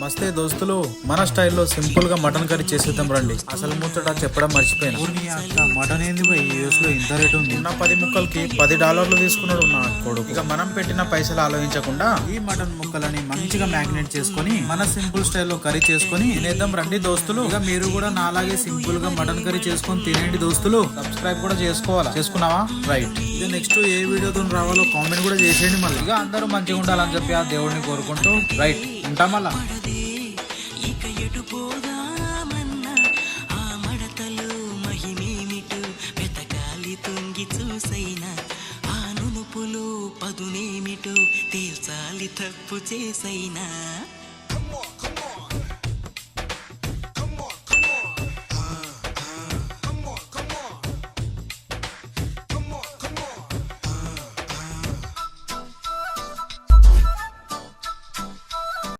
నమస్తే దోస్తులు, మన స్టైల్లో సింపుల్ గా మటన్ కర్రీ చేసేద్దాం రండి. అసలు ముచ్చట చెప్పడం మర్చిపోయాను. మటన్ ఏంది భయ్ యూఎస్ లో ఇంత రేట్ ఉంది? ఉన్న 10 ముక్కలకి $10 తీసుకున్నాడు నా కొడుకు. ఇక మనం పెట్టిన పైసలు ఆలోచించకుండా ఈ మటన్ ముక్కలని మంచిగా మ్యాగ్నేట్ చేసుకొని మన సింపుల్ స్టైల్లో కర్రీ చేసుకొని తినేద్దాం రండి దోస్తులు. ఇక మీరు కూడా నాలాగే సింపుల్ గా మటన్ కర్రీ చేసుకొని తినేయండి దోస్తులు. సబ్స్క్రైబ్ కూడా చేసుకోవాలా? చేసుకున్నావా? రైట్. ఇక నెక్స్ట్ ఏ వీడియోతో రావాలో కామెంట్ కూడా చేసేయండి. మళ్ళీ ఇక అందరూ మంచిగా ఉండాలని చెప్పి ఆ దేవుడిని కోరుకుంటూ రైట్ ఉంటాం. మళ్ళా ఇక ఎటు పోదామన్నా ఆ మడతలు మహిమేమిటో వెతకాలి తొంగి చూసైనా ఆ నునుపులు పదునేమిటో తేల్చాలి తప్పు చేసైనా